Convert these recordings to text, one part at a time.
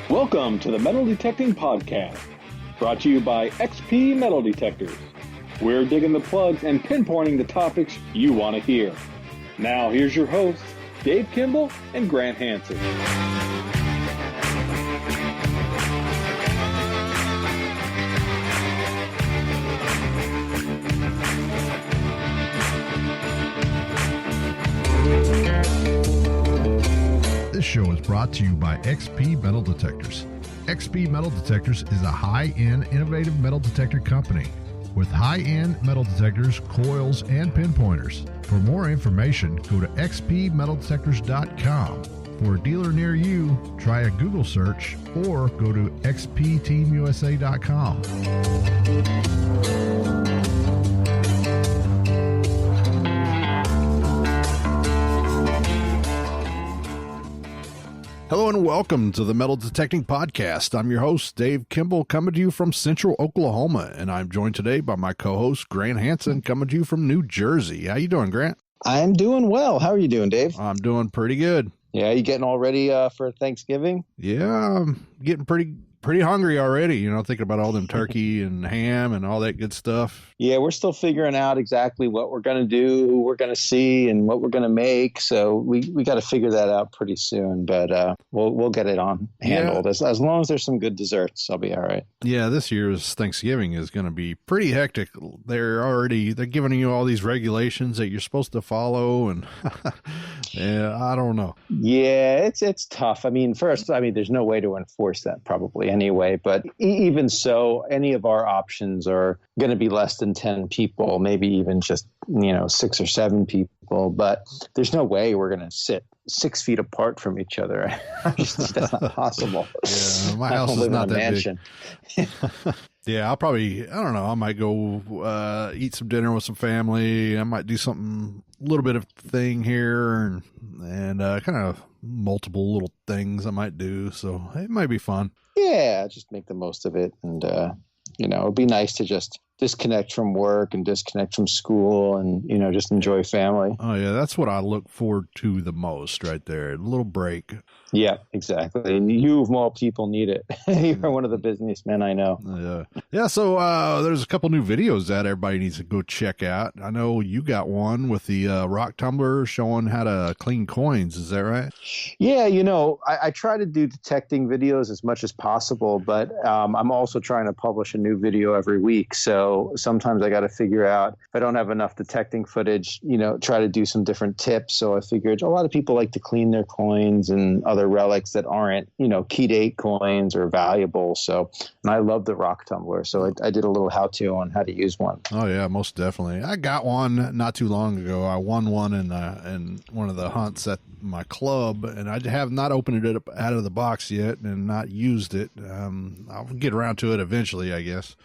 Welcome to the Metal Detecting Podcast, brought to you by XP Metal Detectors. We're digging the plugs and pinpointing the topics you want to hear. Now here's your hosts, Dave Kimball and Grant Hanson. This show is brought to you by XP Metal Detectors. XP Metal Detectors is a high-end, innovative metal detector company with high-end metal detectors, coils, and pinpointers. For more information, go to xpmetaldetectors.com. For a dealer near you, try a Google search or go to xpteamusa.com. Hello and welcome to the Metal Detecting Podcast. I'm your host, Dave Kimball, coming to you from Central Oklahoma, and I'm joined today by my co-host, Grant Hanson, coming to you from New Jersey. How you doing, Grant? I'm doing well. How are you doing, Dave? I'm doing pretty good. Yeah, you getting all ready for Thanksgiving? Yeah, I'm getting pretty hungry already, thinking about all them turkey and ham and all that good stuff. Yeah, we're still figuring out exactly what we're going to do, who we're going to see, and what we're going to make. So we got to figure that out pretty soon, but we'll get it on handled. Yeah. As long as there's some good desserts, I'll be all right. Yeah, this year's Thanksgiving is going to be pretty hectic. They're giving you all these regulations that you're supposed to follow, and yeah, I don't know. Yeah, it's tough. There's no way to enforce that probably anyway, but even so, any of our options are going to be less than 10 people, maybe even just 6 or 7 people, but there's no way we're going to sit 6 feet apart from each other. That's not possible. Yeah, my house is not that mansion. Big. Yeah, I might go eat some dinner with some family. I might do something, a little bit of thing here and kind of multiple little things I might do. So it might be fun. Yeah, just make the most of it. And, it'd be nice to just disconnect from work and disconnect from school and, just enjoy family. Oh, yeah, that's what I look forward to the most right there. A little break. Yeah, exactly. And you of all people need it. You're one of the businessmen I know. Yeah. So there's a couple new videos that everybody needs to go check out. I know you got one with the rock tumbler showing how to clean coins. Is that right? Yeah, I try to do detecting videos as much as possible, but I'm also trying to publish a new video every week. So sometimes I got to figure out if I don't have enough detecting footage, try to do some different tips. So I figured a lot of people like to clean their coins and other relics that aren't, key date coins or valuable. So, and I love the rock tumbler. So I did a little how-to on how to use one. Oh yeah, most definitely. I got one not too long ago. I won one in one of the hunts at my club, and I have not opened it up out of the box yet and not used it. I'll get around to it eventually, I guess.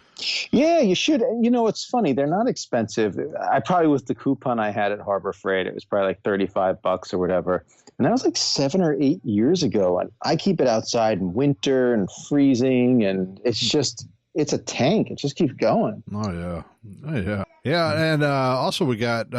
Yeah, you should. It's funny. They're not expensive. I probably, with the coupon I had at Harbor Freight, it was probably like $35 or whatever. And that was like 7 or 8 years ago. And I keep it outside in winter and freezing, and it's a tank. It just keeps going. Oh, yeah. Yeah, and also we got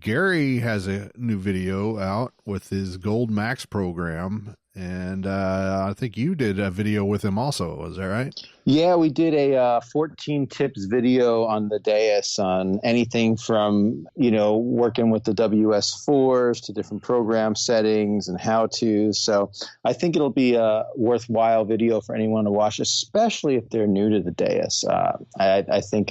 Gary has a new video out with his Gold Max program. And I think you did a video with him also. Is that right? Yeah, we did a 14 tips video on the dais on anything from, working with the WS4s to different program settings and how-tos. So I think it'll be a worthwhile video for anyone to watch, especially if they're new to the dais. I think,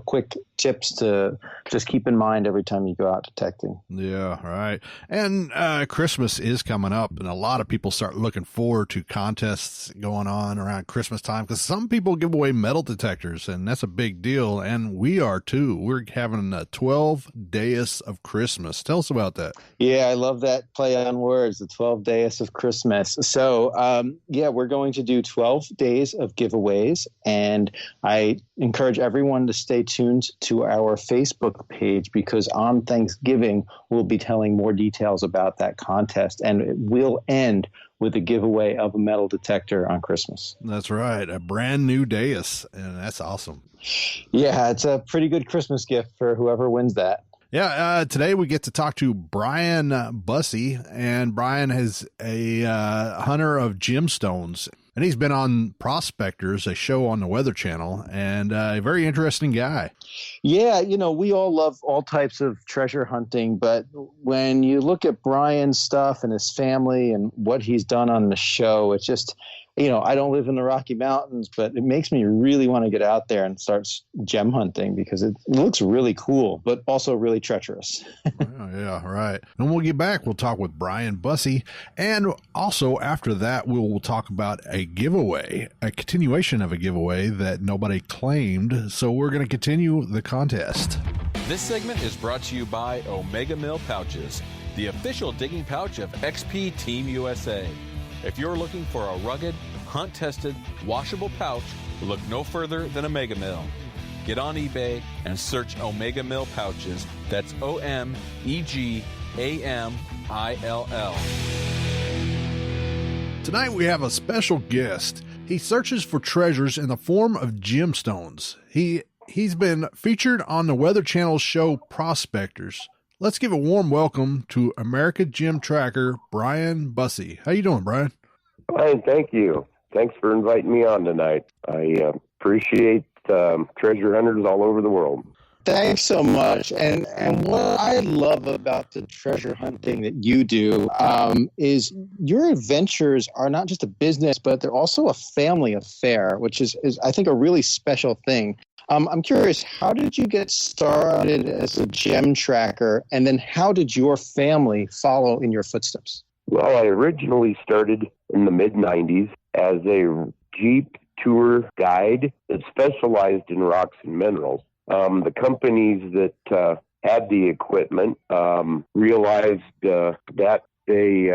quick tips to just keep in mind every time you go out detecting. Yeah, right. And Christmas is coming up, and a lot of people start looking forward to contests going on around Christmas time because some people give away metal detectors, and that's a big deal, and we are too. We're having a 12 days of Christmas. Tell us about that. Yeah, I love that play on words, the 12 days of Christmas. So, we're going to do 12 days of giveaways, and I encourage everyone to stay tuned to our Facebook page because on Thanksgiving, we'll be telling more details about that contest, and it will end with a giveaway of a metal detector on Christmas. That's right. A brand new dais, and that's awesome. Yeah, it's a pretty good Christmas gift for whoever wins that. Yeah, today we get to talk to Brian Busse, and Brian is a hunter of gemstones, and he's been on Prospectors, a show on the Weather Channel, and a very interesting guy. Yeah, we all love all types of treasure hunting, but when you look at Brian's stuff and his family and what he's done on the show, it's just, I don't live in the Rocky Mountains, but it makes me really want to get out there and start gem hunting because it looks really cool, but also really treacherous. Oh, yeah, right. And when we get back, we'll talk with Brian Busse. And also after that, we'll talk about a giveaway, a continuation of a giveaway that nobody claimed. So we're going to continue the contest. This segment is brought to you by Omega Mill Pouches, the official digging pouch of XP Team USA. If you're looking for a rugged, hunt-tested, washable pouch, look no further than Omega Mill. Get on eBay and search Omega Mill Pouches. That's OMEGAMILL. Tonight we have a special guest. He searches for treasures in the form of gemstones. He's been featured on the Weather Channel's show Prospectors. Let's give a warm welcome to America Gem Tracker, Brian Busse. How you doing, Brian? Fine, thank you. Thanks for inviting me on tonight. I appreciate treasure hunters all over the world. Thanks so much. And what I love about the treasure hunting that you do is your adventures are not just a business, but they're also a family affair, which is I think, a really special thing. I'm curious, how did you get started as a gem tracker, and then how did your family follow in your footsteps? Well, I originally started in the mid-'90s as a Jeep tour guide that specialized in rocks and minerals. The companies that had the equipment realized that they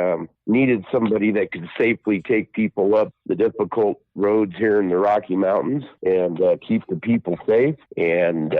needed somebody that could safely take people up the difficult roads here in the Rocky Mountains and keep the people safe. And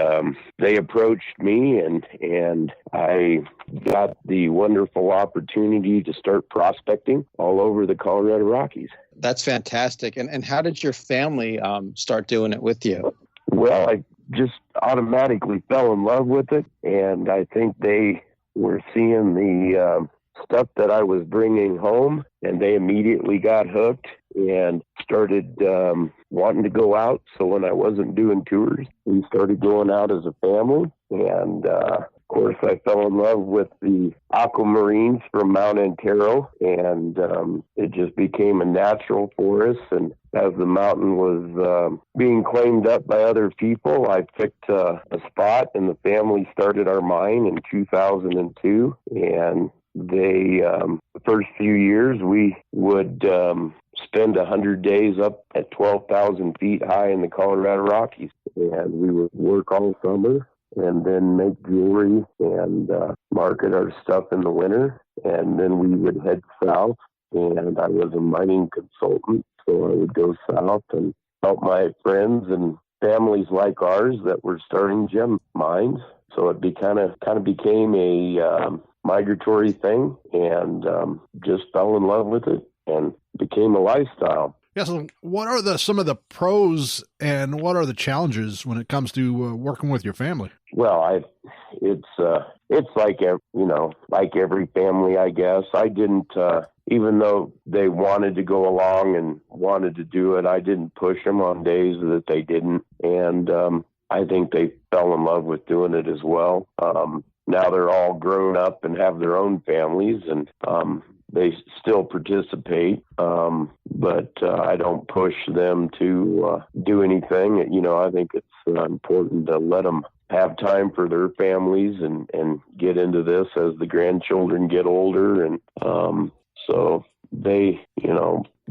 they approached me, and I got the wonderful opportunity to start prospecting all over the Colorado Rockies. That's fantastic. And how did your family start doing it with you? Well, I just automatically fell in love with it, and I think they were seeing the stuff that I was bringing home, and they immediately got hooked and started wanting to go out. So when I wasn't doing tours, we started going out as a family, and of course I fell in love with the aquamarines from Mount Antero, and it just became a natural for us. And as the mountain was being claimed up by other people, I picked a spot, and the family started our mine in 2002. And the first few years, we would spend 100 days up at 12,000 feet high in the Colorado Rockies. And we would work all summer and then make jewelry and market our stuff in the winter. And then we would head south, and I was a mining consultant. So I would go south and help my friends and families like ours that were starting gem mines. So it kind of became a migratory thing, and just fell in love with it and became a lifestyle. Yeah, so what are some of the pros and what are the challenges when it comes to working with your family? Well, it's like like every family, I guess. I didn't, even though they wanted to go along and wanted to do it, I didn't push them on days that they didn't, and I think they fell in love with doing it as well. Now they're all grown up and have their own families, and they still participate, but I don't push them to do anything. I think it's important to let them have time for their families and get into this as the grandchildren get older. And so they,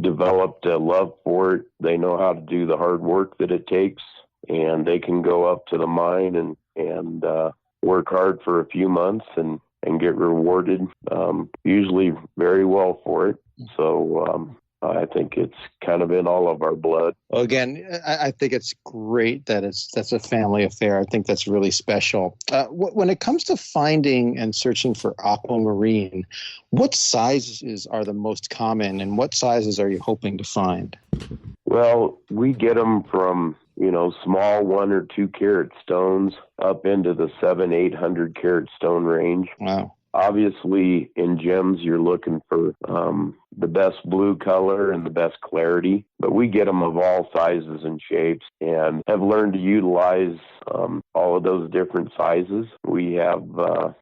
developed a love for it. They know how to do the hard work that it takes, and they can go up to the mine and work hard for a few months and get rewarded, usually very well for it. So I think it's kind of in all of our blood. Well, again, I think it's great that that's a family affair. I think that's really special. When it comes to finding and searching for aquamarine, what sizes are the most common, and what sizes are you hoping to find? Well, we get them from small 1 or 2 carat stones up into the 700-800 carat stone range. Wow. Obviously, in gems, you're looking for the best blue color and the best clarity, but we get them of all sizes and shapes and have learned to utilize all of those different sizes. We have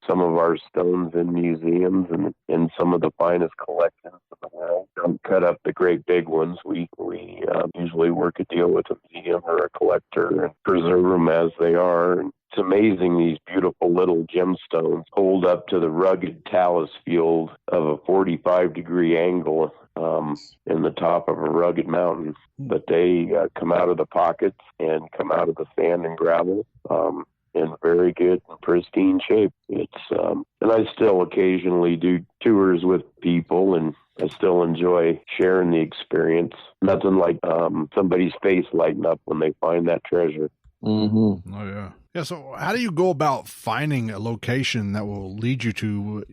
some of our stones in museums and in some of the finest collections of the world. Don't cut up the great big ones. We usually work a deal with a museum or a collector and preserve them as they are. And it's amazing these beautiful little gemstones hold up to the rugged talus field of a 45-degree angle in the top of a rugged mountain. But they come out of the pockets and come out of the sand and gravel in very good and pristine shape. It's and I still occasionally do tours with people, and I still enjoy sharing the experience. Nothing like somebody's face lighting up when they find that treasure. Mm-hmm. Oh, yeah. Yeah, so how do you go about finding a location that will lead you to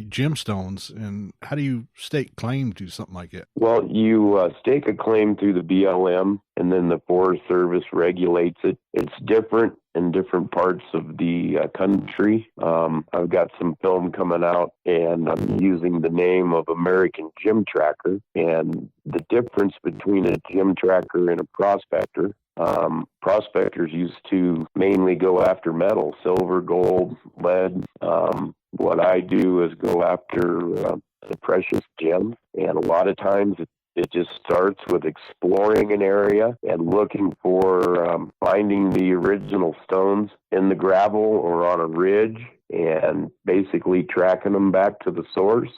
gemstones, and how do you stake claim to something like it? Well, you stake a claim through the BLM, and then the Forest Service regulates it. It's different in different parts of the country. I've got some film coming out, and I'm using the name of American Gem Tracker, and the difference between a gem tracker and a prospector. Prospectors used to mainly go after metal, silver, gold, lead. What I do is go after the precious gems, and a lot of times it just starts with exploring an area and looking for finding the original stones in the gravel or on a ridge, and basically tracking them back to the source,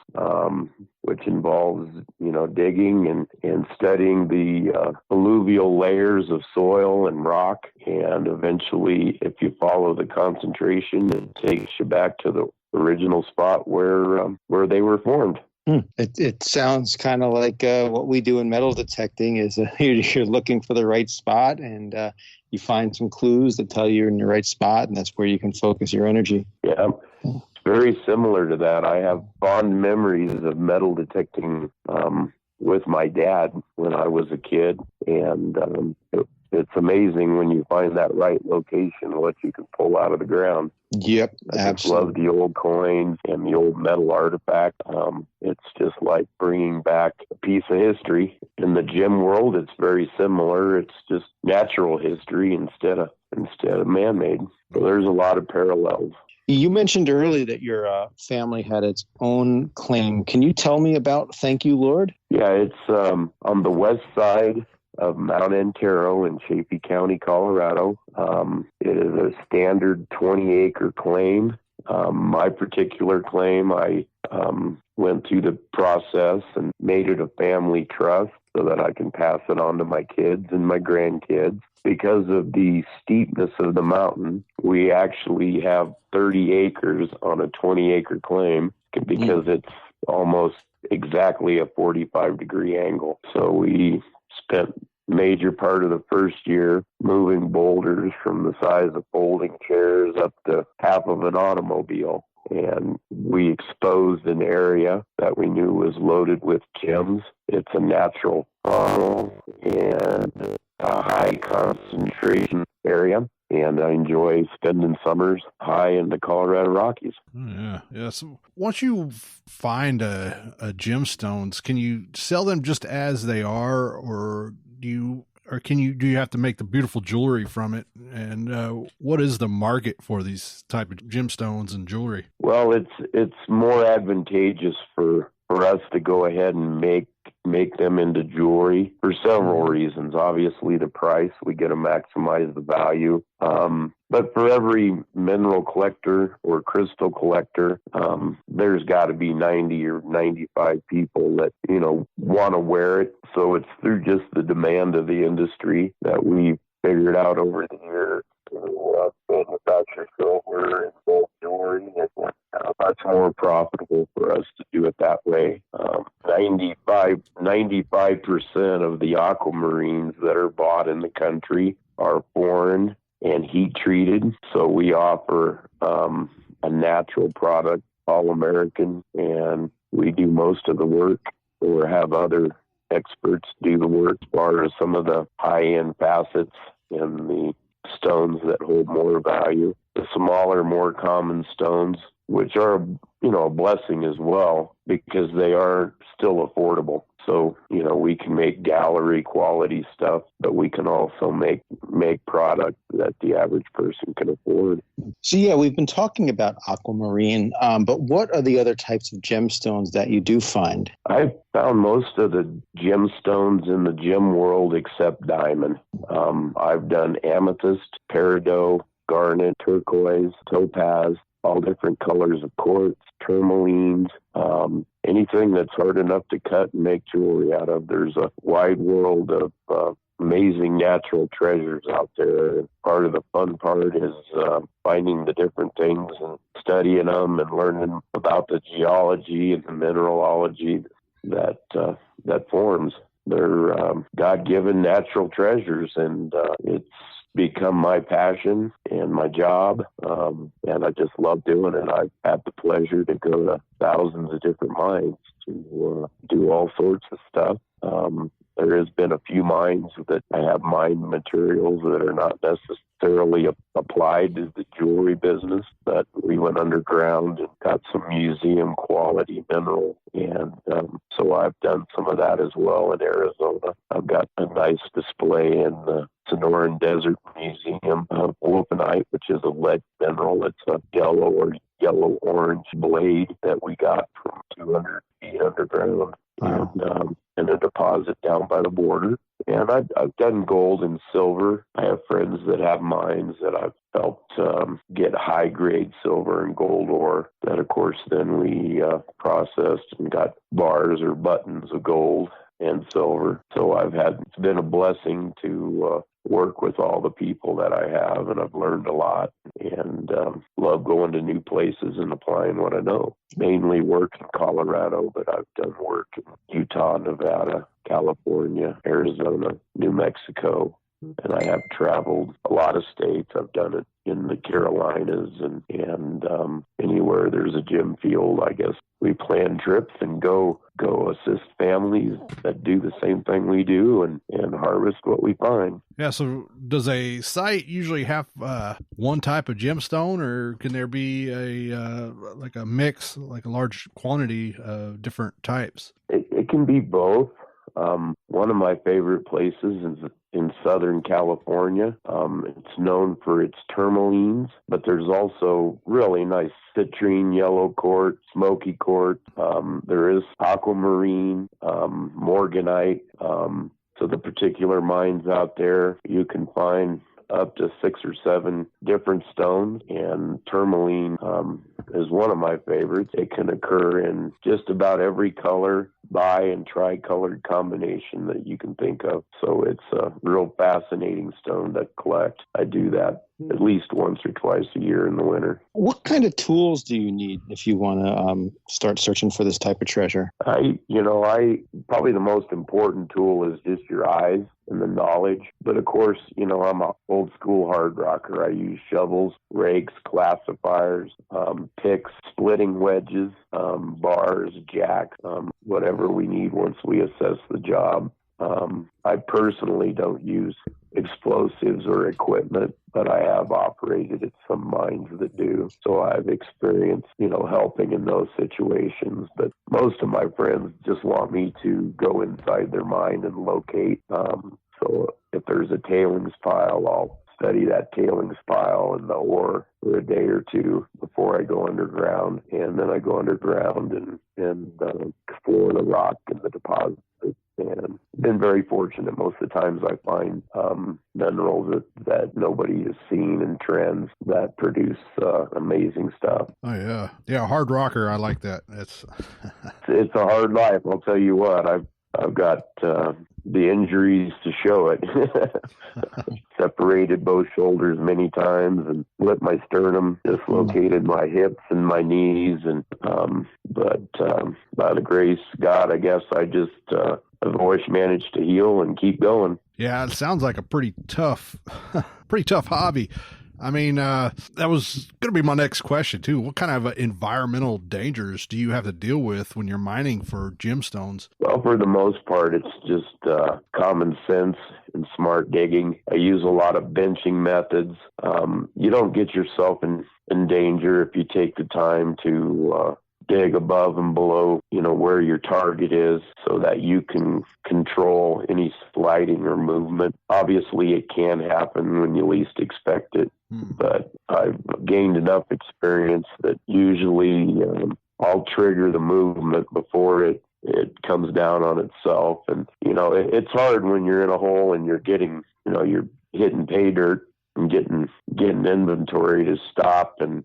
which involves, digging and studying the alluvial layers of soil and rock. And eventually, if you follow the concentration, it takes you back to the original spot where they were formed. It sounds kind of like what we do in metal detecting is you're looking for the right spot, and you find some clues that tell you you're in the right spot, and that's where you can focus your energy. Yeah, it's very similar to that. I have fond memories of metal detecting with my dad when I was a kid, and it's amazing when you find that right location, what you can pull out of the ground. Yep, I just love the old coins and the old metal artifact. It's just like bringing back a piece of history. In the gem world, it's very similar. It's just natural history instead of man-made. So there's a lot of parallels. You mentioned earlier that your family had its own claim. Can you tell me about Thank You, Lord? Yeah, it's on the west side of Mount Antero in Chaffee County, Colorado. It is a standard 20-acre claim. My particular claim, I went through the process and made it a family trust so that I can pass it on to my kids and my grandkids. Because of the steepness of the mountain, we actually have 30 acres on a 20-acre claim because it's almost exactly a 45-degree angle. So we spent major part of the first year moving boulders from the size of folding chairs up to half of an automobile. And we exposed an area that we knew was loaded with gems. It's a natural funnel and a high concentration area. And I enjoy spending summers high in the Colorado Rockies. Yeah. So once you find a gemstones, can you sell them just as they are, or do you have to make the beautiful jewelry from it? And what is the market for these type of gemstones and jewelry? Well, it's more advantageous for us to go ahead and make them into jewelry for several reasons. Obviously, the price, we get to maximize the value. But for every mineral collector or crystal collector, there's got to be 90 or 95 people that, want to wear it. So it's through just the demand of the industry that we figured out over the years to manufacture silver and gold jewelry. And much more profitable for us to do it that way. 95% of the aquamarines that are bought in the country are foreign and heat treated. So we offer a natural product, all American, and we do most of the work or have other experts do the work as far as some of the high-end facets and the stones that hold more value. The smaller, more common stones, which are, a blessing as well, because they are still affordable. So, we can make gallery quality stuff, but we can also make product that the average person can afford. So, we've been talking about aquamarine, but what are the other types of gemstones that you do find? I've found most of the gemstones in the gem world except diamond. I've done amethyst, peridot, garnet, turquoise, topaz, all different colors of quartz, tourmalines, anything that's hard enough to cut and make jewelry out of. There's a wide world of amazing natural treasures out there. Part of the fun part is finding the different things and studying them and learning about the geology and the mineralogy that forms. They're God-given natural treasures, and it's become my passion and my job, and I just love doing it. I've had the pleasure to go to thousands of different mines to do all sorts of stuff. There has been a few mines that I have mined materials that are not necessarily applied to the jewelry business, but we went underground and got some museum quality mineral. And so I've done some of that as well in Arizona. I've got a nice display in the Sonoran Desert Museum of wolfenite, which is a lead mineral. It's a yellow or yellow-orange blade that we got from 200 feet underground. Wow. And a deposit down by the border. And I've done gold and silver. I have friends that have mines that I've helped get high-grade silver and gold ore that, of course, then we processed and got bars or buttons of gold and silver. So it's been a blessing to work with all the people that I have, and I've learned a lot, and love going to new places and applying what I know. Mainly work in Colorado, but I've done work in Utah, Nevada, California, Arizona, New Mexico, and I have traveled a lot of states. I've done it in the Carolinas and anywhere there's a gem field. I guess we plan trips and go assist families that do the same thing we do and harvest what we find. Yeah. So does a site usually have one type of gemstone, or can there be a mix, like a large quantity of different types? It can be both. One of my favorite places is in Southern California. It's known for its tourmalines, but there's also really nice citrine, yellow quartz, smoky quartz. There is aquamarine, morganite. So the particular mines out there, you can find up to 6 or 7 different stones, and tourmaline is one of my favorites. It can occur in just about every color, bi and tri-colored combination that you can think of. So it's a real fascinating stone to collect. I do that at least once or twice a year in the winter. What kind of tools do you need if you want to start searching for this type of treasure? I probably the most important tool is just your eyes and the knowledge. But of course, I'm an old school hard rocker. I use shovels, rakes, classifiers, picks, splitting wedges, bars, jacks, whatever we need once we assess the job. I personally don't use explosives or equipment, but I have operated at some mines that do. So I've experienced, helping in those situations. But most of my friends just want me to go inside their mine and locate. So if there's a tailings pile, I'll study that tailings pile and the ore for a day or two before I go underground. And then I go underground and explore the rock and the deposits. And been very fortunate. Most of the times I find minerals that nobody has seen and trends that produce amazing stuff. Oh yeah. Yeah. Hard rocker. I like that. It's a hard life. I'll tell you what, I've got the injuries to show it. Separated both shoulders many times and split my sternum, dislocated my hips and my knees. And but by the grace of God, I guess I just I've always managed to heal and keep going. Yeah, it sounds like a pretty tough hobby. I mean, that was going to be my next question too. What kind of environmental dangers do you have to deal with when you're mining for gemstones? Well, for the most part, it's just common sense and smart digging. I use a lot of benching methods. You don't get yourself in danger if you take the time to dig above and below, where your target is so that you can control any sliding or movement. Obviously, it can happen when you least expect it, but I've gained enough experience that usually I'll trigger the movement before it comes down on itself. And, it's hard when you're in a hole and you're getting, you're hitting pay dirt and getting inventory to stop and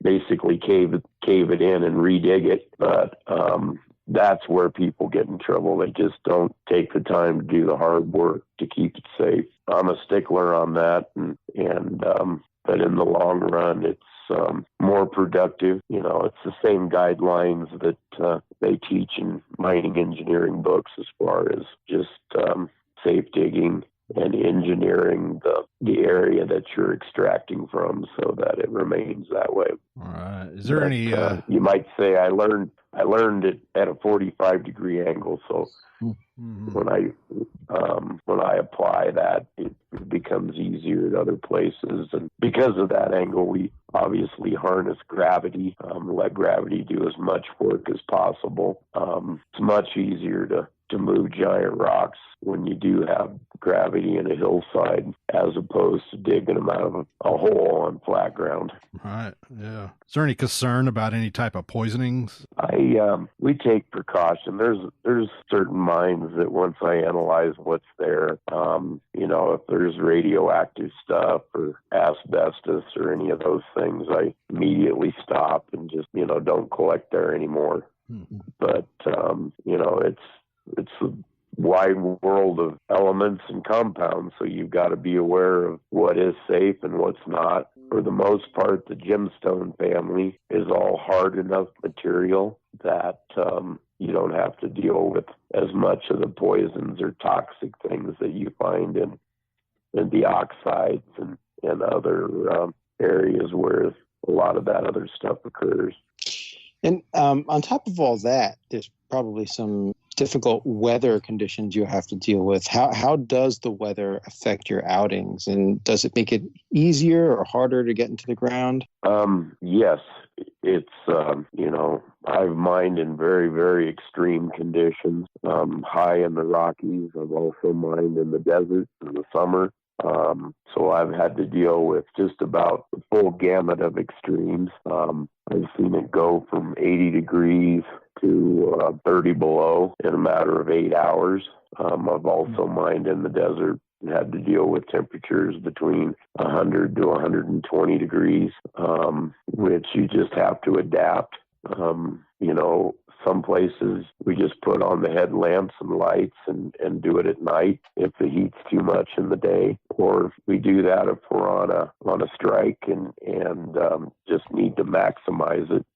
basically cave it in and redig it. But that's where people get in trouble. They just don't take the time to do the hard work to keep it safe. I'm a stickler on that, but in the long run, it's more productive. It's the same guidelines that they teach in mining engineering books as far as just safe digging and engineering the area that you're extracting from so that it remains that way. All right. Is there any? You might say I learned it at a 45-degree angle. So when I apply that, it becomes easier at other places. And because of that angle, we obviously harness gravity, let gravity do as much work as possible. It's much easier to move giant rocks when you do have gravity in a hillside as opposed to digging them out of a hole on flat ground. Right. Yeah. Is there any concern about any type of poisonings? We take precaution. There's certain mines that once I analyze what's there, if there's radioactive stuff or asbestos or any of those things, I immediately stop and just, don't collect there anymore. But, it's a wide world of elements and compounds, so you've got to be aware of what is safe and what's not. For the most part, the gemstone family is all hard enough material that you don't have to deal with as much of the poisons or toxic things that you find in the oxides and other areas where a lot of that other stuff occurs. And on top of all that, there's probably some difficult weather conditions you have to deal with. How does the weather affect your outings, and does it make it easier or harder to get into the ground? Yes, it's I've mined in very, very extreme conditions. High in the Rockies. I've also mined in the desert in the summer. So I've had to deal with just about the full gamut of extremes. I've seen it go from 80 degrees to 30 below in a matter of 8 hours. I've also mined in the desert and had to deal with temperatures between 100 to 120 degrees, which you just have to adapt. Some places we just put on the headlamps and lights and do it at night if the heat's too much in the day, or we do that if we're on a strike and just need to maximize it.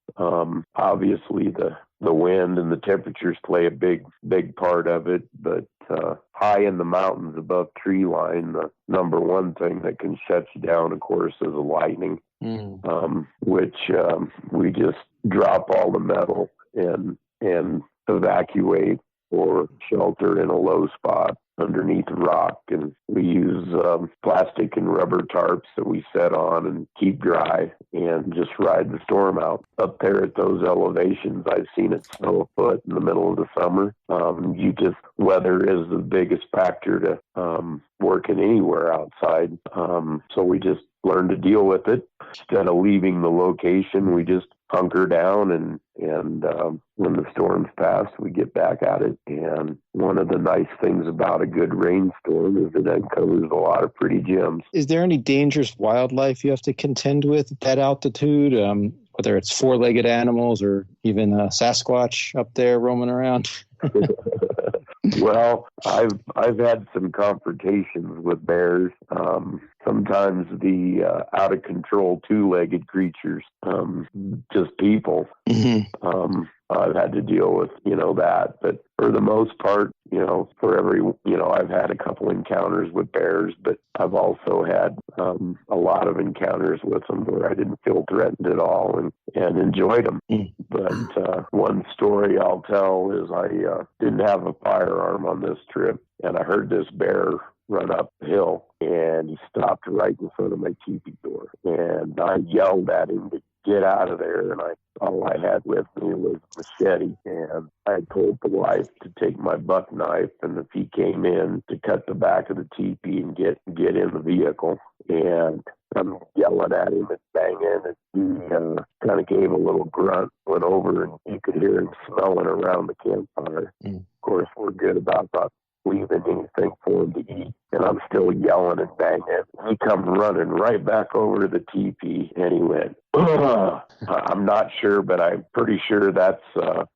Obviously the wind and the temperatures play a big part of it, but high in the mountains above tree line, the number one thing that can shut you down, of course, is the lightning, which we just drop all the metal and evacuate or shelter in a low spot underneath a rock. And we use plastic and rubber tarps that we set on and keep dry and just ride the storm out. Up there at those elevations, I've seen it snow a foot in the middle of the summer. Weather is the biggest factor to working anywhere outside. So we just learn to deal with it. Instead of leaving the location, we just hunker down and when the storm's passed, we get back at it. And one of the nice things about a good rainstorm is it uncovers a lot of pretty gems. Is there any dangerous wildlife you have to contend with at that altitude? Whether it's four-legged animals or even Sasquatch up there roaming around? Well, I've had some confrontations with bears. Sometimes the out of control two-legged creatures, just people. I've had to deal with, that. But for the most part, for every, I've had a couple encounters with bears, but I've also had a lot of encounters with them where I didn't feel threatened at all and enjoyed them. But one story I'll tell is I didn't have a firearm on this trip, and I heard this bear run up the hill, and he stopped right in front of my teepee door. And I yelled at him to get out of there, and all I had with me was a machete. And I told the wife to take my buck knife, and if he came in, to cut the back of the teepee and get in the vehicle. And I'm yelling at him and banging, and he kind of gave a little grunt, went over, and you could hear him smelling around the campfire. Of course, we're good about not leaving anything for him to eat, and I'm still yelling and banging. He come running right back over to the teepee, and he went, "Ugh." I'm not sure, but I'm pretty sure that's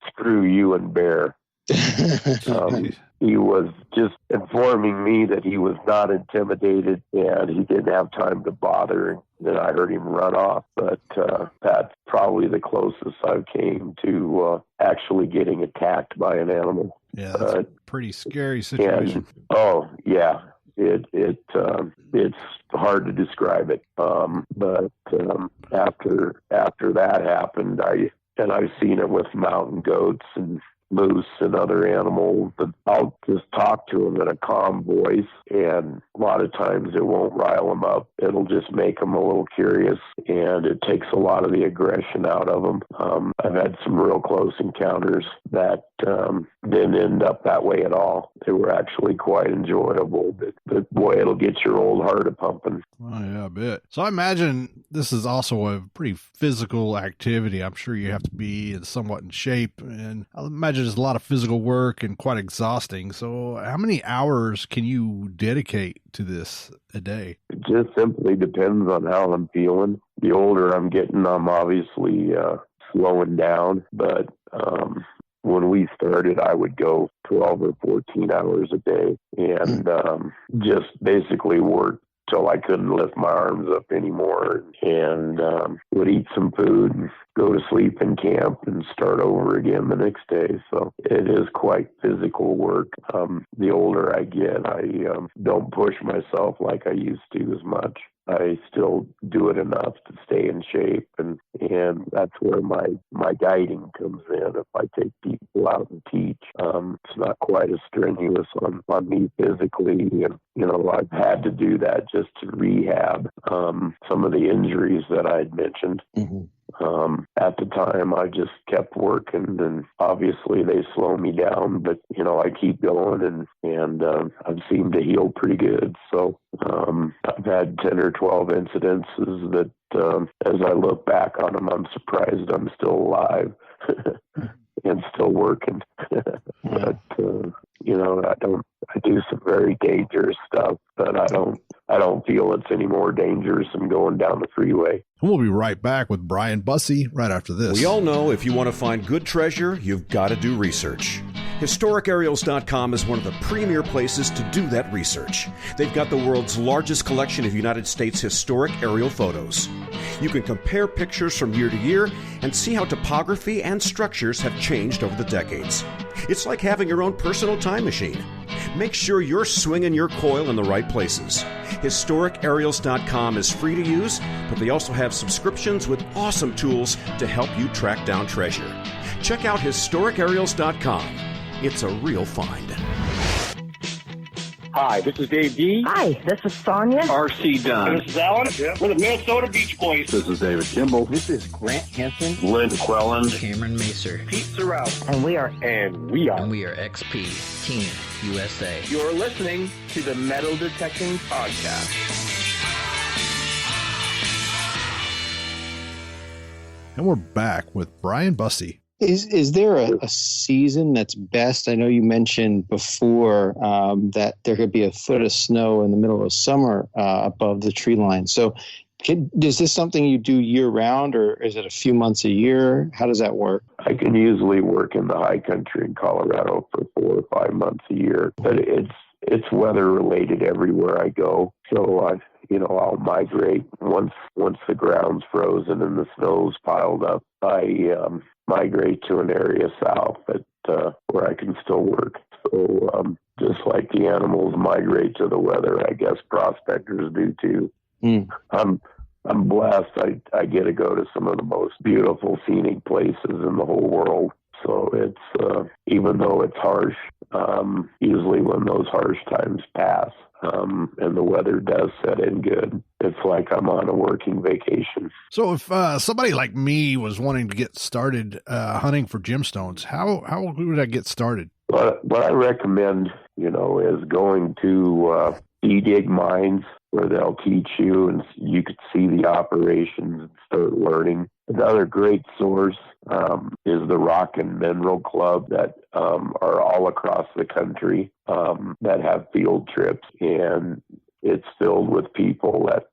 screw you and bear. He was just informing me that he was not intimidated and he didn't have time to bother. And then I heard him run off. But that's probably the closest I came to actually getting attacked by an animal. Yeah, that's a pretty scary situation. Yeah. It's hard to describe it. But after that happened, I've seen it with mountain goats and moose and other animals, but I'll just talk to them in a calm voice, and a lot of times it won't rile them up. It'll just make them a little curious, and it takes a lot of the aggression out of them. I've had some real close encounters that didn't end up that way at all. They were actually quite enjoyable, but boy, it'll get your old heart a-pumping. Oh, yeah, I bet. So I imagine this is also a pretty physical activity. I'm sure you have to be somewhat in shape, and I imagine there's a lot of physical work and quite exhausting. So how many hours can you dedicate to this a day? It just simply depends on how I'm feeling. The older I'm getting, I'm obviously slowing down, but when we started, I would go 12 or 14 hours a day and just basically work till I couldn't lift my arms up anymore, and would eat some food and go to sleep in camp and start over again the next day. So it is quite physical work. The older I get, I don't push myself like I used to as much. I still do it enough to stay in shape, and that's where my guiding comes in. If I take people out and teach, it's not quite as strenuous on me physically, and I've had to do that just to rehab some of the injuries that I'd mentioned. At the time, I just kept working, and obviously they slow me down, but I keep going, and I've seemed to heal pretty good. So I've had 10 or 12 incidences that, as I look back on them, I'm surprised I'm still alive and still working. But I do some very dangerous stuff, but I don't feel it's any more dangerous than going down the freeway. And we'll be right back with Brian Busse right after this. We all know if you want to find good treasure, you've got to do research. HistoricAerials.com is one of the premier places to do that research. They've got the world's largest collection of United States historic aerial photos. You can compare pictures from year to year and see how topography and structures have changed over the decades. It's like having your own personal time machine. Make sure you're swinging your coil in the right places. HistoricAerials.com is free to use, but they also have subscriptions with awesome tools to help you track down treasure. Check out HistoricAerials.com. It's a real find. Hi, this is Dave D. Hi, this is Sonia. R.C. Dunn. This is Alan. Yeah. We're the Minnesota Beach Boys. This is David Kimball. This is Grant Hanson. Lynn Quellen. Cameron Macer. Pete Sorrell. And we are XP Team USA. You're listening to the Metal Detecting Podcast. And we're back with Brian Busse. Is there a season that's best? I know you mentioned before that there could be a foot of snow in the middle of summer above the tree line. So is this something you do year round, or is it a few months a year? How does that work? I can usually work in the high country in Colorado for 4 or 5 months a year, but it's weather related everywhere I go. So I'll migrate once the ground's frozen and the snow's piled up. migrate to an area south where I can still work. So just like the animals migrate to the weather, I guess prospectors do too. I'm blessed. I get to go to some of the most beautiful scenic places in the whole world. So it's even though it's harsh, usually when those harsh times pass and the weather does set in good, it's like I'm on a working vacation. So if somebody like me was wanting to get started hunting for gemstones, how would I get started? What I recommend, is going to dig mines where they'll teach you and you could see the operations and start learning. Another great source is the Rock and Mineral Club that are all across the country that have field trips, and it's filled with people that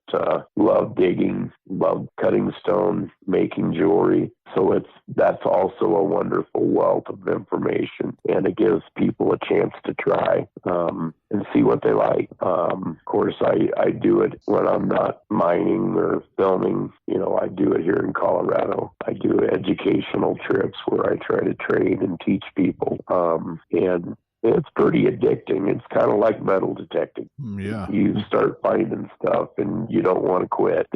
love digging, love cutting stone, making jewelry. So that's also a wonderful wealth of information, and it gives people a chance to try and see what they like. Of course, I do it when I'm not mining or filming. I do it here in Colorado. I do educational trips where I try to train and teach people. And it's pretty addicting. It's kind of like metal detecting. Yeah. You start finding stuff and you don't want to quit.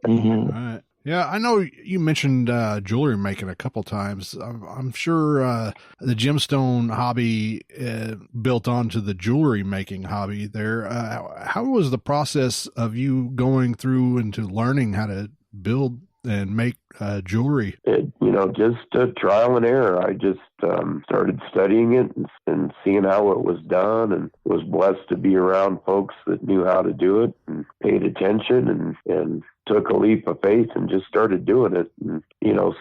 Mm-hmm. Right. Yeah, I know you mentioned jewelry making a couple times. I'm sure the gemstone hobby built onto the jewelry making hobby there. How was the process of you going through into learning how to build and make jewelry? Just trial and error. I just started studying it and seeing how it was done, and was blessed to be around folks that knew how to do it and paid attention and took a leap of faith and just started doing it. And,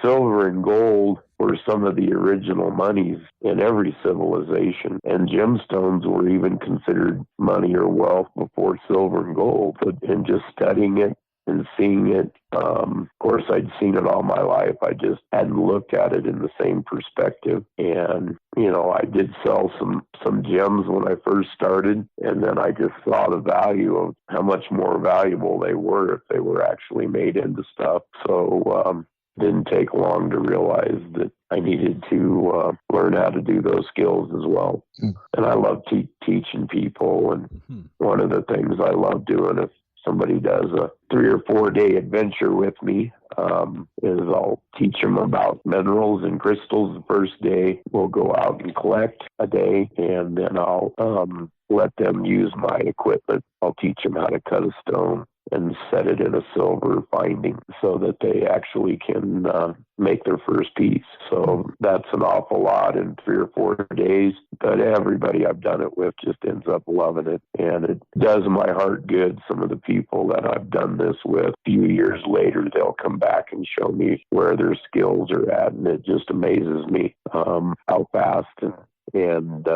silver and gold were some of the original monies in every civilization, and gemstones were even considered money or wealth before silver and gold. And just studying it and seeing it, of course, I'd seen it all my life. I just hadn't looked at it in the same perspective. And, I did sell some gems when I first started, and then I just saw the value of how much more valuable they were if they were actually made into stuff. So, didn't take long to realize that I needed to learn how to do those skills as well. And I love teaching people. And one of the things I love doing, if somebody does a 3 or 4 day adventure with me, is I'll teach them about minerals and crystals the first day. We'll go out and collect a day, and then I'll let them use my equipment. I'll teach them how to cut a stone and set it in a silver finding so that they actually can make their first piece. So that's an awful lot in 3 or 4 days, but everybody I've done it with just ends up loving it, and it does my heart good. Some of the people that I've done this with, a few years later, they'll come back and show me where their skills are at, and it just amazes me how fast and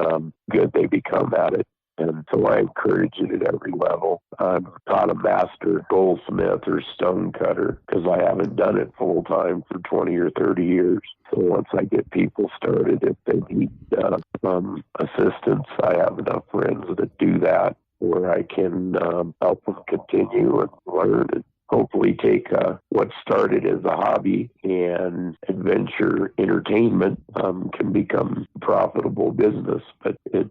good they become at it. And so I encourage it at every level. I'm not a master goldsmith or stone cutter because I haven't done it full time for 20 or 30 years. So once I get people started, if they need assistance, I have enough friends that do that where I can help them continue and learn and hopefully take what started as a hobby and adventure entertainment can become a profitable business. But it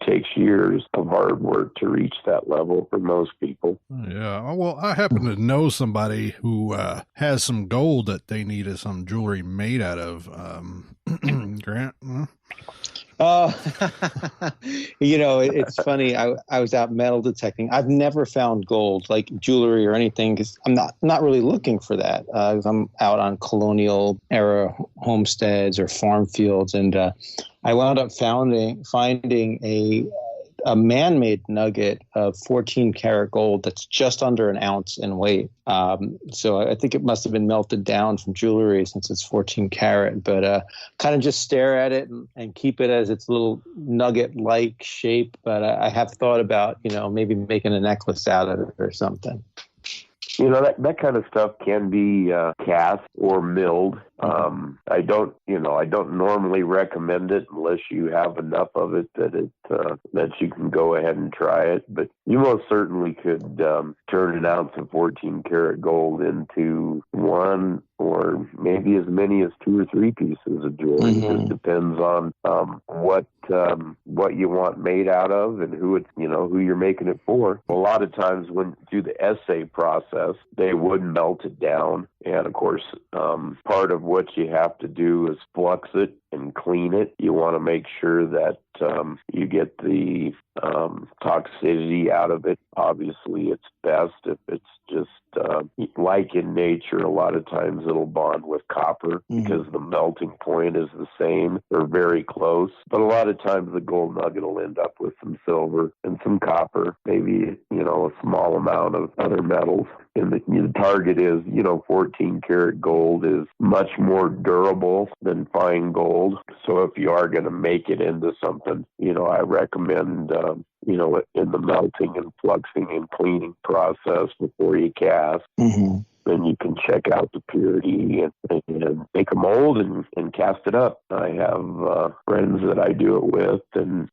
takes years of hard work to reach that level for most people. Yeah. Well, I happen to know somebody who has some gold that they needed some jewelry made out of. Grant? It's funny. I was out metal detecting. I've never found gold, like jewelry or anything, because I'm not really looking for that. 'Cause I'm out on colonial era homesteads or farm fields, and I wound up finding a man-made nugget of 14 karat gold that's just under an ounce in weight. So I think it must have been melted down from jewelry since it's 14 karat, but kind of just stare at it and keep it as its little nugget-like shape. But I have thought about, maybe making a necklace out of it or something. That kind of stuff can be cast or milled, I don't normally recommend it unless you have enough of it that you can go ahead and try it. But you most certainly could turn an ounce of 14 karat gold into one or maybe as many as 2 or 3 pieces of jewelry. It just depends on what you want made out of and who you're making it for. A lot of times when through the assay process, they would melt it down. And of course, part of what you have to do is flux it and clean it. You want to make sure that you get the toxicity out of it. Obviously, it's best if it's just like in nature. A lot of times it'll bond with copper because the melting point is the same or very close. But a lot of times the gold nugget will end up with some silver and some copper, maybe a small amount of other metals. And the target is 14 karat gold is much more durable than fine gold. So if you are going to make it into something, I recommend in the melting and fluxing and cleaning process before you cast. Then you can check out the purity and make a mold and cast it up. I have friends that I do it with, and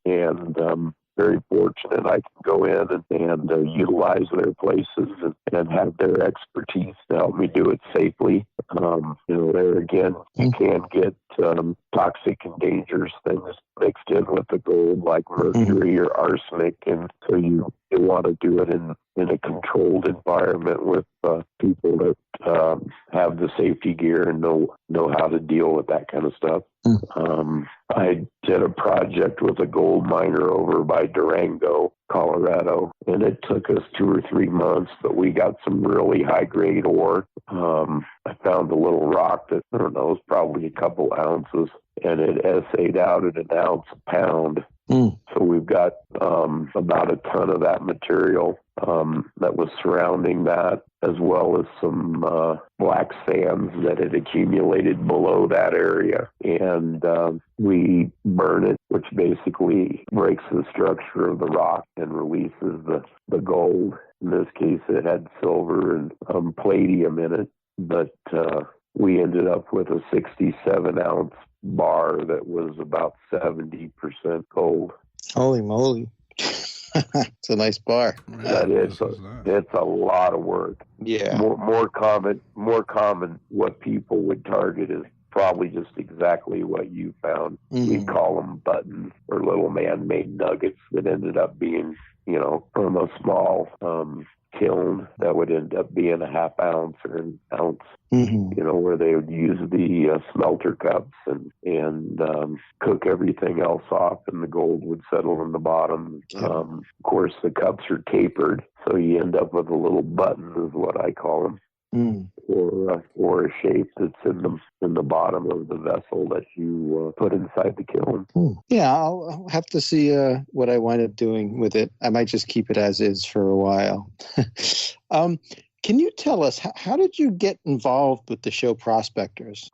very fortunate I can go in and utilize their places and have their expertise to help me do it safely. There again, you can get toxic and dangerous things mixed in with the gold, like mercury or arsenic, and so you want to do it in a controlled environment with people that have the safety gear and know how to deal with that kind of stuff. I did a project with a gold miner over by Durango, Colorado, and it took us 2 or 3 months, but we got some really high-grade ore. I found a little rock that, I don't know, was probably a couple ounces, and it assayed out at an ounce a pound. So we've got about a ton of that material that was surrounding that, as well as some black sands that had accumulated below that area. And we burn it, which basically breaks the structure of the rock and releases the gold. In this case, it had silver and palladium in it, but we ended up with a 67-ounce bar that was about 70% gold. Holy moly. It's a nice bar. That is. It's a lot of work. Yeah. More common. What people would target is probably just exactly what you found. We call them buttons or little man-made nuggets that ended up being, from a small kiln that would end up being a half ounce or an ounce. Where they would use the smelter cups and cook everything else off, and the gold would settle in the bottom. Of course, the cups are tapered, so you end up with a little button, is what I call them. Or a shape that's in the bottom of the vessel that you put inside the kiln. Yeah, I'll have to see what I wind up doing with it. I might just keep it as is for a while. Can you tell us, how did you get involved with the show Prospectors?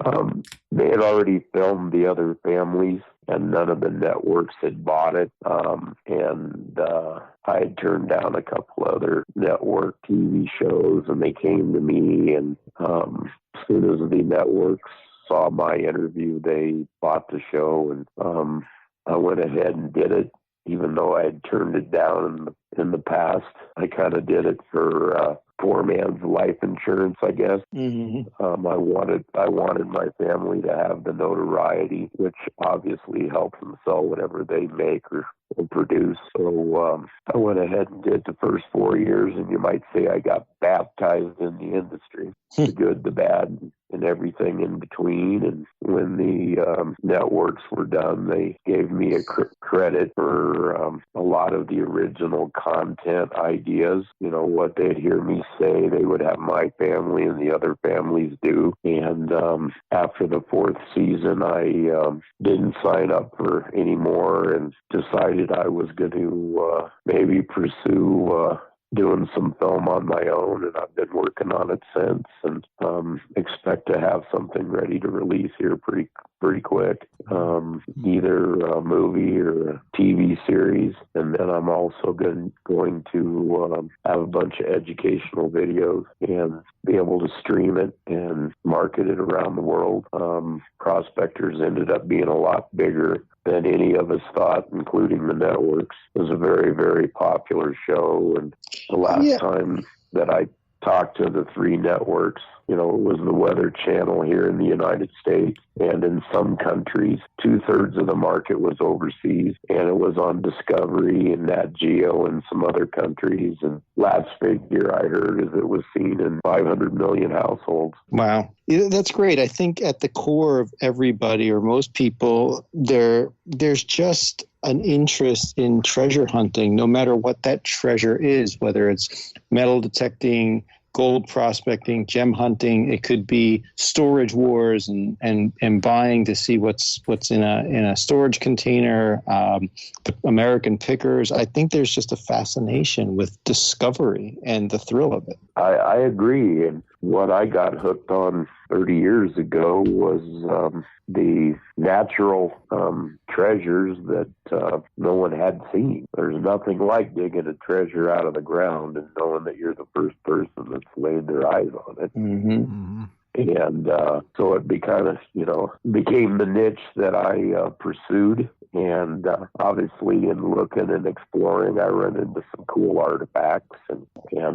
They had already filmed the other families, and none of the networks had bought it. And I had turned down a couple other network TV shows, and they came to me. And as soon as the networks saw my interview, they bought the show, and I went ahead and did it. Even though I had turned it down in the past, I kind of did it for poor man's life insurance, I guess. I wanted my family to have the notoriety, which obviously helps them sell whatever they make or produce. So I went ahead and did the first 4 years, and you might say I got baptized in the industry, the good, the bad, and everything in between. And when the networks were done, they gave me a credit for a lot of the original content ideas. What they'd hear me say, they would have my family and the other families do. And after the 4th season, I didn't sign up for any more and decided I was going to maybe pursue doing some film on my own, and I've been working on it since, and expect to have something ready to release here pretty quick. Either a movie or a TV series. series. And then I'm also going to have a bunch of educational videos and be able to stream it and market it around the world. Prospectors ended up being a lot bigger than any of us thought, including the networks. It was a very, very popular show. And the last time that I talked to the 3 networks, it was the Weather Channel here in the United States, and in some countries, 2/3 of the market was overseas, and it was on Discovery and Nat Geo and some other countries. And last figure I heard is it was seen in 500 million households. Wow. Yeah, that's great. I think at the core of everybody or most people, there's just an interest in treasure hunting, no matter what that treasure is, whether it's metal detecting, gold prospecting, gem hunting. It could be storage wars and buying to see what's in a storage container. American pickers. I think there's just a fascination with discovery and the thrill of it. I agree. And what I got hooked on 30 years ago was the natural treasures that no one had seen. There's nothing like digging a treasure out of the ground and knowing that you're the first person that's laid their eyes on it. Mm-hmm. And so it became the niche that I pursued. And obviously in looking and exploring, I run into some cool artifacts, and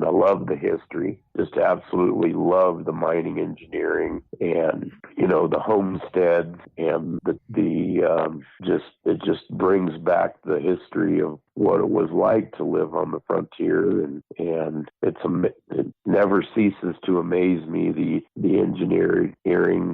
I love the history. Just absolutely love the mining engineering and, the homesteads, and it just brings back the history of what it was like to live on the frontier. And it never ceases to amaze me, the engineering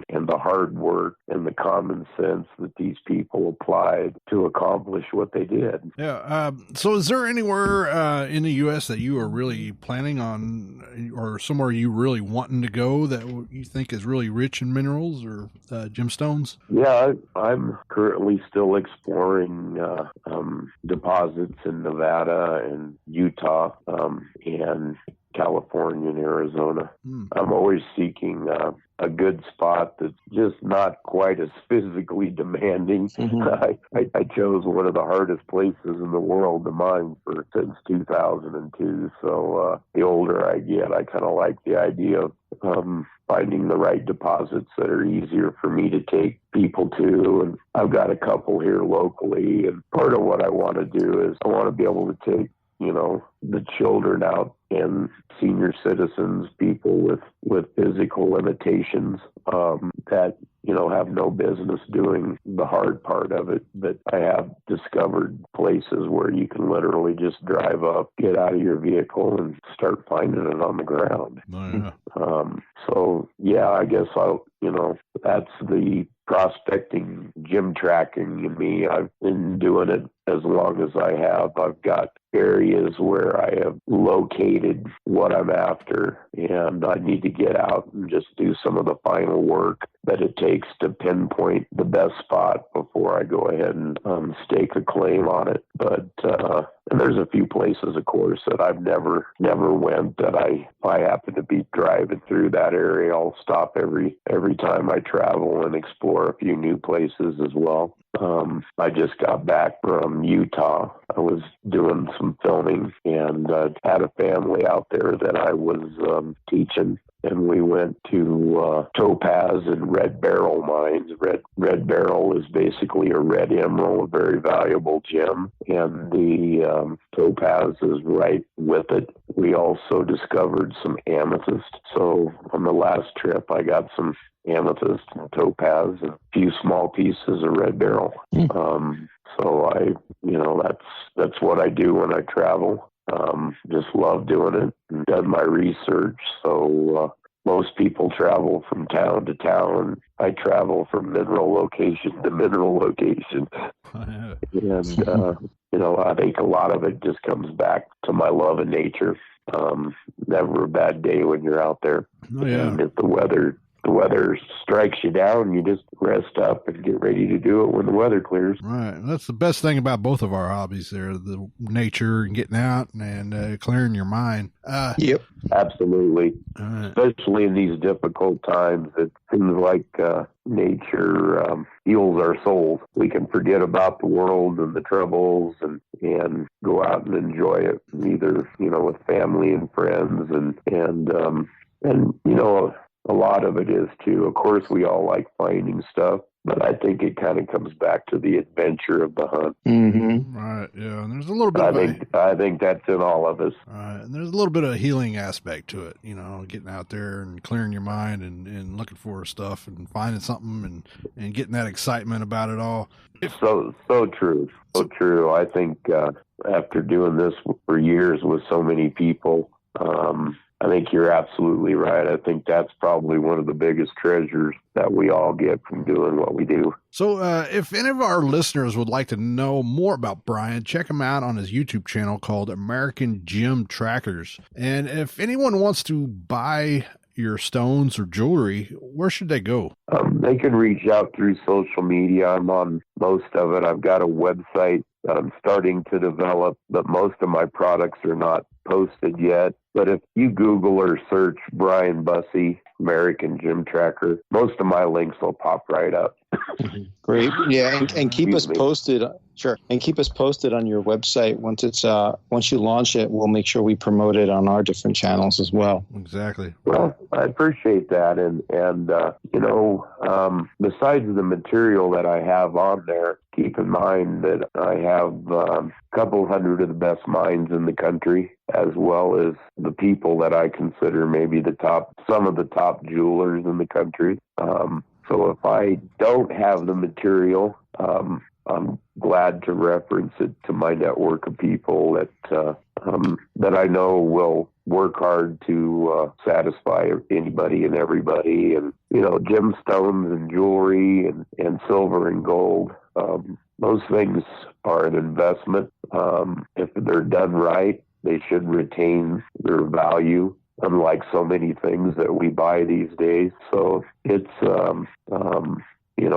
and the hard work and the common sense that these people applied to accomplish what they did. Yeah. So is there anywhere in the U.S. that you are really planning on, or somewhere you really wanting to go that you think is really rich in minerals or gemstones? Yeah, I'm currently still exploring deposits in Nevada and Utah and California and Arizona. I'm always seeking a good spot that's just not quite as physically demanding. I chose one of the hardest places in the world to mine since 2002. So the older I get, I kind of like the idea of finding the right deposits that are easier for me to take people to. And I've got a couple here locally. And part of what I want to do is I want to be able to take the children out and senior citizens, people with physical limitations that, have no business doing the hard part of it. But I have discovered places where you can literally just drive up, get out of your vehicle, and start finding it on the ground. Oh, yeah. I guess that's the prospecting, gem tracking in me. I've been doing it as long as I have. I've got areas where I have located what I'm after, and I need to get out and just do some of the final work that it takes to pinpoint the best spot before I go ahead and stake a claim on it. But and there's a few places, of course, that I've never went that if I happen to be driving through that area, I'll stop every time I travel and explore a few new places as well. I just got back from Utah. I was doing some filming and had a family out there that I was teaching. And we went to Topaz and Red Beryl mines. Red Beryl is basically a red emerald, a very valuable gem. And the Topaz is right with it. We also discovered some amethyst. So on the last trip, I got some amethyst and topaz and a few small pieces of red beryl. So that's what I do when I travel. Just love doing it and done my research. So most people travel from town to town. I travel from mineral location to mineral location. And, I think a lot of it just comes back to my love of nature. Never a bad day when you're out there. Oh, yeah. And if the weather strikes you down, you just rest up and get ready to do it when the weather clears. Right. That's the best thing about both of our hobbies there, the nature and getting out and clearing your mind. Yep. Absolutely. Especially in these difficult times, it seems like nature heals our souls. We can forget about the world and the troubles and and go out and enjoy it, either, with family and friends. And a lot of it is too, of course, we all like finding stuff, but I think it kind of comes back to the adventure of the hunt. Mm-hmm. Right. Yeah. And there's a little bit I think that's in all of us. Right. And there's a little bit of a healing aspect to it, getting out there and clearing your mind and looking for stuff and finding something and getting that excitement about it all. So true. So true. I think, after doing this for years with so many people, I think you're absolutely right. I think that's probably one of the biggest treasures that we all get from doing what we do. So if any of our listeners would like to know more about Brian, check him out on his YouTube channel called American Gem Trackers. And if anyone wants to buy your stones or jewelry, where should they go? They can reach out through social media. I'm on most of it. I've got a website that I'm starting to develop, but most of my products are not posted yet. But if you Google or search Brian Busse, American Gem Tracker, most of my links will pop right up. Great. Yeah. And keep us posted. Sure. And keep us posted on your website. Once you launch it, we'll make sure we promote it on our different channels as well. Exactly. Well, I appreciate that. And besides the material that I have on there, keep in mind that I have a couple hundred of the best minds in the country, as well as the people that I consider maybe some of the top jewelers in the country. So if I don't have the material, I'm glad to reference it to my network of people that I know will work hard to satisfy anybody and everybody. And, gemstones and jewelry and silver and gold, those things are an investment. If they're done right, they should retain their value, unlike so many things that we buy these days. So it's,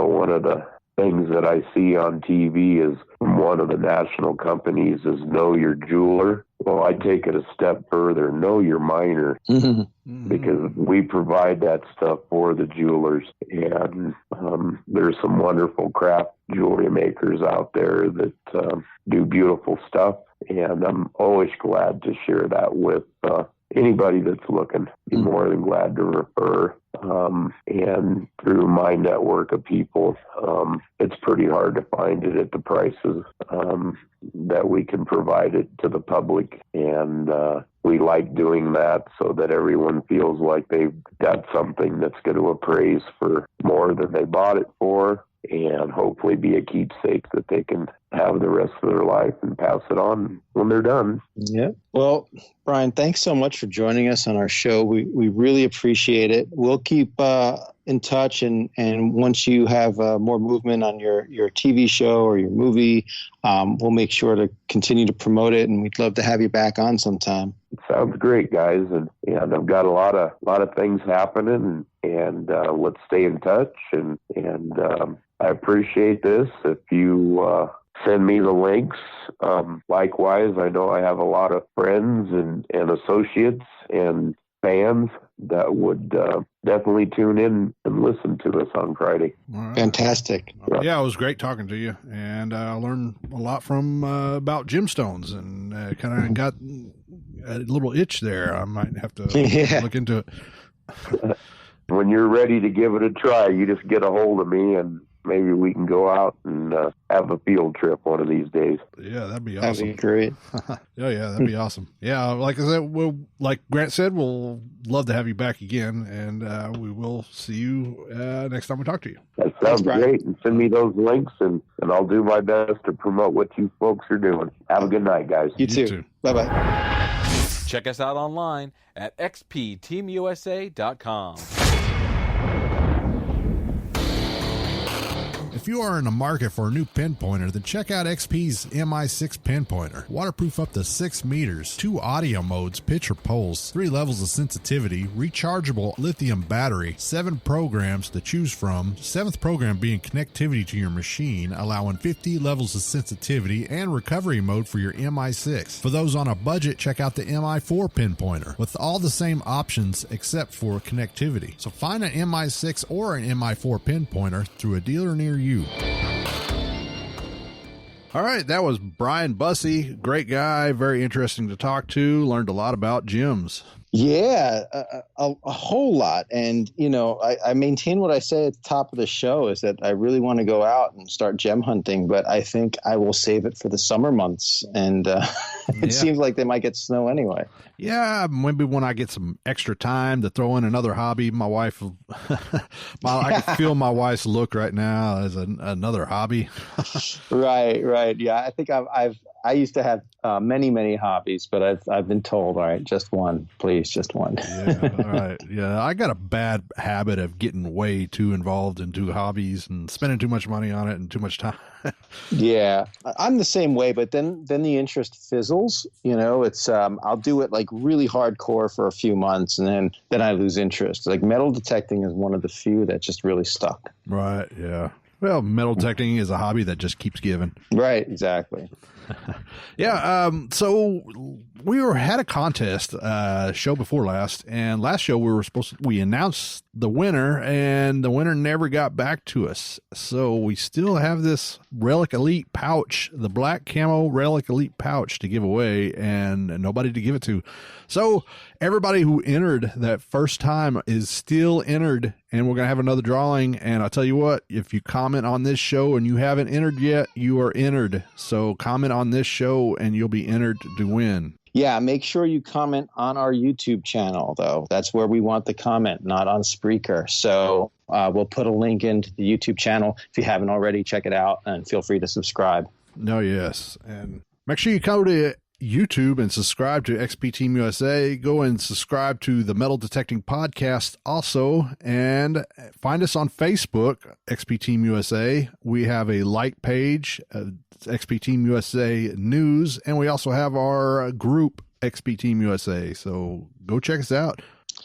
one of the things that I see on TV is from one of the national companies is know your jeweler. Well, I take it a step further, know your miner, because we provide that stuff for the jewelers. And there's some wonderful craft jewelry makers out there that do beautiful stuff. And I'm always glad to share that with anybody that's looking. Be more than glad to refer. And through my network of people, it's pretty hard to find it at the prices that we can provide it to the public. And we like doing that so that everyone feels like they've got something that's going to appraise for more than they bought it for, and hopefully be a keepsake that they can have the rest of their life and pass it on when they're done. Yeah. Well, Brian, thanks so much for joining us on our show. We really appreciate it. We'll keep in touch, and once you have more movement on your TV show or your movie, we'll make sure to continue to promote it, and we'd love to have you back on sometime. It sounds great, guys, and I've got a lot of things happening, and let's stay in touch, and I appreciate this. If you send me the links, likewise, I know I have a lot of friends and associates and fans that would definitely tune in and listen to us on Friday. Right. Fantastic. Yeah, it was great talking to you, and I learned a lot from about gemstones, and kind of got a little itch there. I might have to look into it. When you're ready to give it a try, you just get a hold of me, and maybe we can go out and have a field trip one of these days. Yeah, that'd be awesome. That'd be great. Yeah, that'd be awesome. Yeah, like I said, like Grant said, we'll love to have you back again, and we will see you next time we talk to you. That sounds great. And send me those links, and I'll do my best to promote what you folks are doing. Have a good night, guys. You too. Bye-bye. Check us out online at xpteamusa.com. If you are in the market for a new pinpointer, then check out XP's MI6 pinpointer. Waterproof up to 6 meters, 2 audio modes, picture poles, 3 levels of sensitivity, rechargeable lithium battery, 7 programs to choose from, 7th program being connectivity to your machine, allowing 50 levels of sensitivity and recovery mode for your MI6. For those on a budget, check out the MI4 pinpointer with all the same options except for connectivity. So find an MI6 or an MI4 pinpointer through a dealer near you. All All right, that was Brian Busse. Great guy, very interesting to talk to. Learned a lot about gyms. Yeah, a whole lot. And, I maintain what I say at the top of the show is that I really want to go out and start gem hunting, but I think I will save it for the summer months. And it seems like they might get snow anyway. Yeah, maybe when I get some extra time to throw in another hobby. My wife, I can feel my wife's look right now as another hobby. Right. Yeah, I think I used to have many hobbies, but I've been told, all right, just one, please, just one. Yeah, all right. Yeah, I got a bad habit of getting way too involved in two hobbies and spending too much money on it and too much time. Yeah, I'm the same way, but then the interest fizzles. It's I'll do it like really hardcore for a few months, and then I lose interest. Like metal detecting is one of the few that just really stuck. Right. Yeah. Well, metal detecting is a hobby that just keeps giving. Right. Exactly. Yeah. So we had a contest show before last, and last show we announced the winner, and the winner never got back to us. So we still have this Relic Elite pouch, the black camo Relic Elite pouch to give away, and nobody to give it to. So everybody who entered that first time is still entered, and we're going to have another drawing. And I'll tell you what, if you comment on this show and you haven't entered yet, you are entered. So comment on this show and you'll be entered to win. Yeah, make sure you comment on our YouTube channel, though. That's where we want the comment, not on Spreaker. So we'll put a link into the YouTube channel. If you haven't already, check it out and feel free to subscribe. No, yes. And make sure you go to YouTube and subscribe to XP Team USA. Go and subscribe to the Metal Detecting Podcast also, and find us on Facebook, XP Team USA. We have a like page, XP Team USA News, and we also have our group, XP Team USA. So go check us out.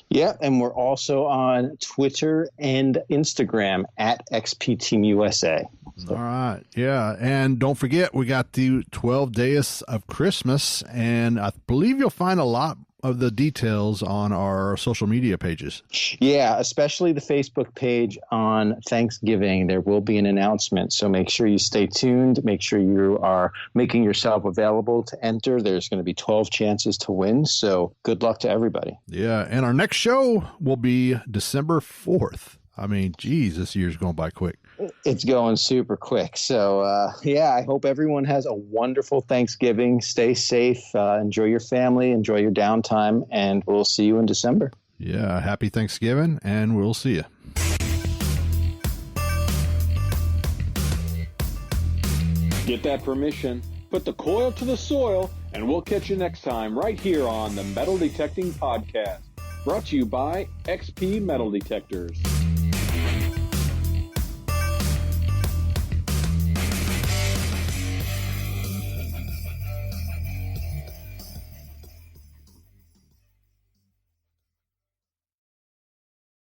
Yeah, and we're also on Twitter and Instagram at XP Team USA. All right. Yeah. And don't forget, we got the 12 Days of Christmas, and I believe you'll find a lot of the details on our social media pages. Yeah, especially the Facebook page on Thanksgiving. There will be an announcement, so make sure you stay tuned. Make sure you are making yourself available to enter. There's going to be 12 chances to win, so good luck to everybody. Yeah, and our next show will be December 4th. I mean, geez, this year's going by quick. It's going super quick. So, I hope everyone has a wonderful Thanksgiving. Stay safe. Enjoy your family. Enjoy your downtime. And we'll see you in December. Yeah. Happy Thanksgiving, and we'll see you. Get that permission, put the coil to the soil, and we'll catch you next time right here on the Metal Detecting Podcast. Brought to you by XP Metal Detectors.